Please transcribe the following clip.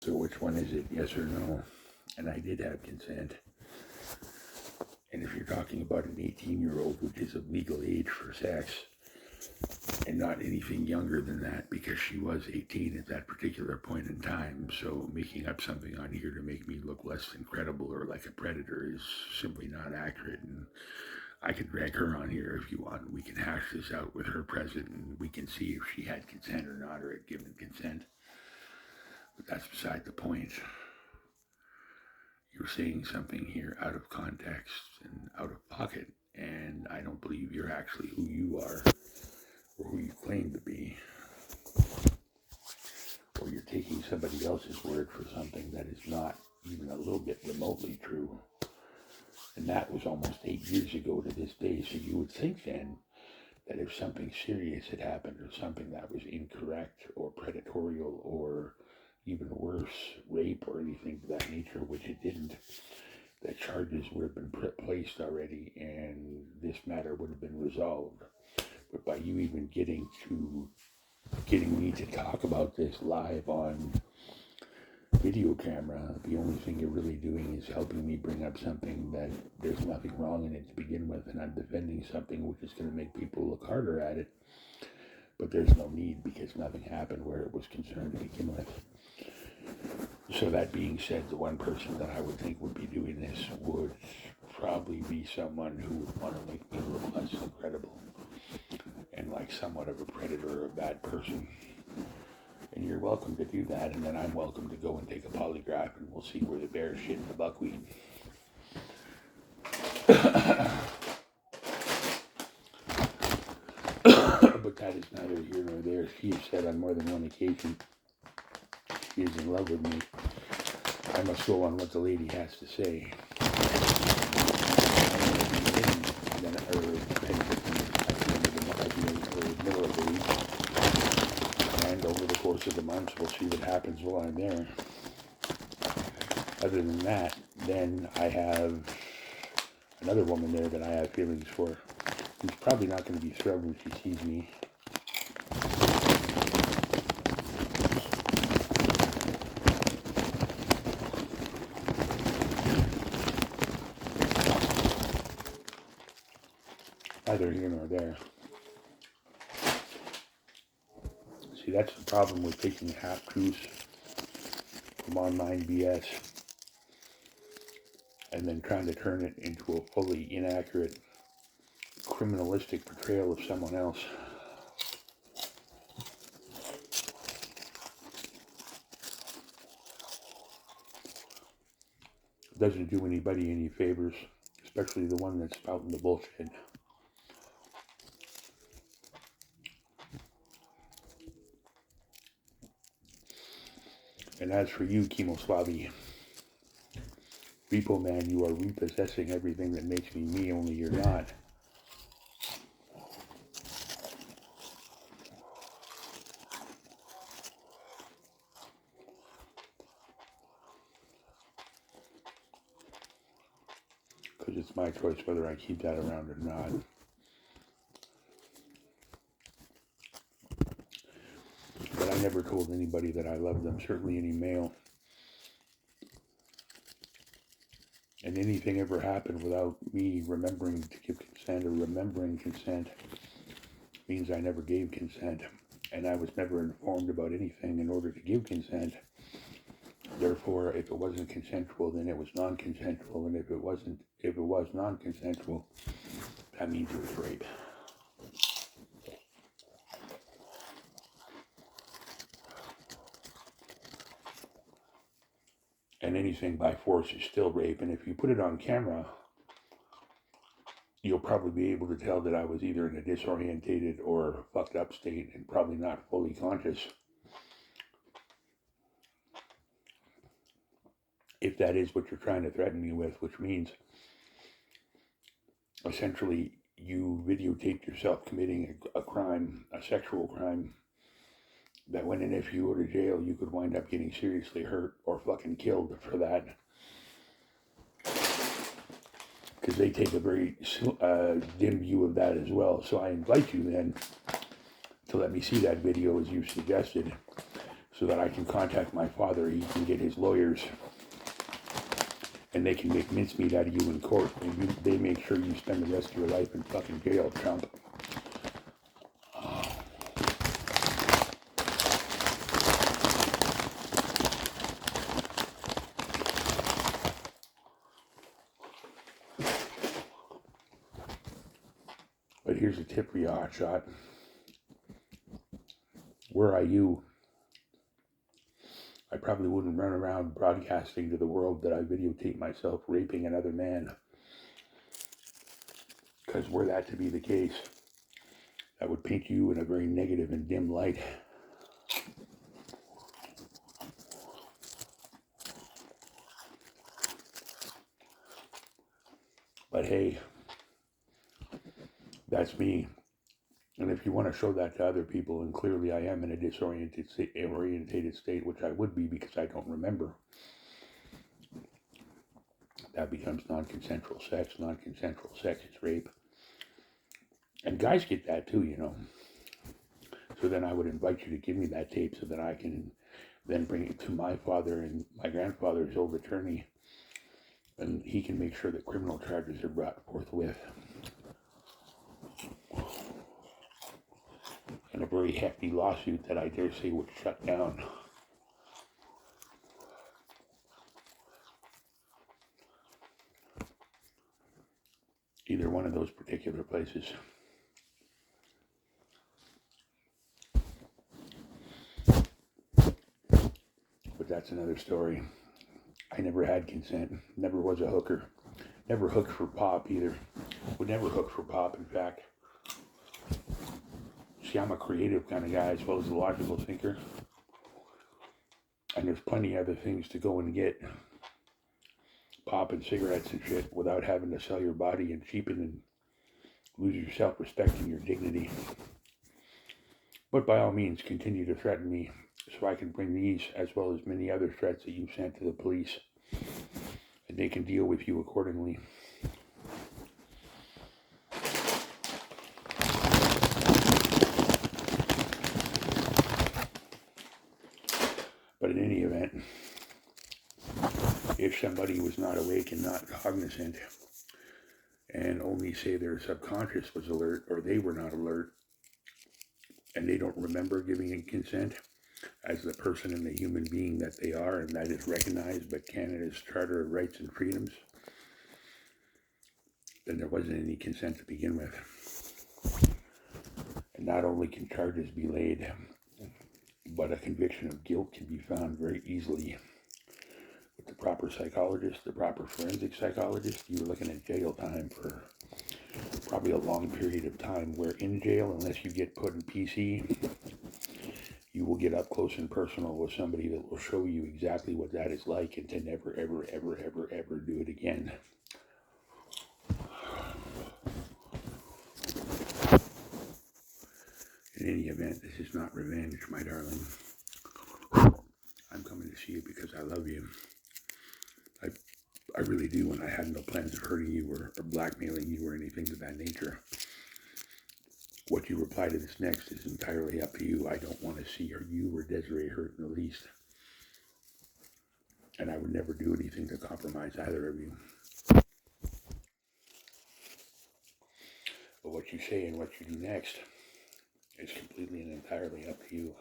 So which one is it, yes or no? And I did have consent. And if you're talking about an 18-year-old, which is a legal age for sex, and not anything younger than that, because she was 18 at that particular point in time, so making up something on here to make me look less than credible or like a predator is simply not accurate. And I can drag her on here if you want. We can hash this out with her present, and we can see if she had consent or not, or had given consent. But that's beside the point. You're saying something here out of context and out of pocket, and I don't believe you're actually who you are or who you claim to be. Or you're taking somebody else's word for something that is not even a little bit remotely true. And that was almost 8 years ago to this day, so you would think then that if something serious had happened or something that was incorrect or predatory or even worse, rape or anything of that nature, which it didn't, that charges would have been placed already and this matter would have been resolved. But by you even getting me to talk about this live on video camera, the only thing you're really doing is helping me bring up something that there's nothing wrong in it to begin with, and I'm defending something which is going to make people look harder at it. But there's no need because nothing happened where it was concerned to begin with. So that being said, the one person that I would think would be doing this would probably be someone who would want to make me look less incredible and like somewhat of a predator or a bad person. And you're welcome to do that, and then I'm welcome to go and take a polygraph, and we'll see where the bear shit in the buckwheat. But that is neither here nor there. She has said on more than one occasion she is in love with me. I must go on what the lady has to say. Middle of the week, and over the course of the months, we'll see what happens while I'm there. Other than that, then I have another woman there that I have feelings for, who's probably not going to be thrilled when she sees me. Neither here nor there. See, that's the problem with taking half-truths from online BS and then trying to turn it into a fully inaccurate, criminalistic portrayal of someone else. It doesn't do anybody any favors, especially the one that's spouting the bullshit. And as for you, Kemoslavi, Repo Man, you are repossessing everything that makes me me, only you're not. Because it's my choice whether I keep that around or not. But I never told anybody that I loved them, certainly any male. And anything ever happened without me remembering to give consent or remembering consent means I never gave consent. And I was never informed about anything in order to give consent. Therefore, if it wasn't consensual, then it was non-consensual. And if it was non-consensual, that means it was rape. And anything by force is still rape. And if you put it on camera, you'll probably be able to tell that I was either in a disorientated or fucked up state and probably not fully conscious. If that is what you're trying to threaten me with, which means essentially you videotaped yourself committing a crime, a sexual crime, that when and if you go to jail, you could wind up getting seriously hurt or fucking killed for that. Because they take a very dim view of that as well. So I invite you then to let me see that video as you suggested, so that I can contact my father. He can get his lawyers, and they can make mincemeat out of you in court, and they make sure you spend the rest of your life in fucking jail, Trump. But here's a tip for you, hotshot. Were I you, I probably wouldn't run around broadcasting to the world that I videotape myself raping another man. Because were that to be the case, that would paint you in a very negative and dim light. But hey, that's me. And if you want to show that to other people, and clearly I am in a disoriented state, which I would be because I don't remember, that becomes non-consensual sex. Non-consensual sex is rape. And guys get that too, you know. So then I would invite you to give me that tape so that I can then bring it to my father and my grandfather's old attorney, and he can make sure that criminal charges are brought forthwith. And a very hefty lawsuit that I dare say would shut down either one of those particular places. But that's another story. I never had consent, never was a hooker, never hooked for pop either, would never hook for pop, in fact. See, I'm a creative kind of guy as well as a logical thinker. And there's plenty of other things to go and get. Pop and cigarettes and shit without having to sell your body and cheapen and lose your self-respect and your dignity. But by all means, continue to threaten me so I can bring these as well as many other threats that you've sent to the police, and they can deal with you accordingly. But in any event, if somebody was not awake and not cognizant, and only say their subconscious was alert, or they were not alert, and they don't remember giving in consent as the person and the human being that they are, and that is recognized by Canada's Charter of Rights and Freedoms, then there wasn't any consent to begin with. And not only can charges be laid, but a conviction of guilt can be found very easily. With the proper psychologist, the proper forensic psychologist, you're looking at jail time for probably a long period of time, where in jail, unless you get put in PC, you will get up close and personal with somebody that will show you exactly what that is like, and to never, ever, ever, ever, ever do it again. In any event, this is not revenge, my darling. I'm coming to see you because I love you. I really do, and I had no plans of hurting you or blackmailing you or anything of that nature. What you reply to this next is entirely up to you. I don't want to see you or Desiree hurt in the least. And I would never do anything to compromise either of you. But what you say and what you do next is completely and entirely up to you.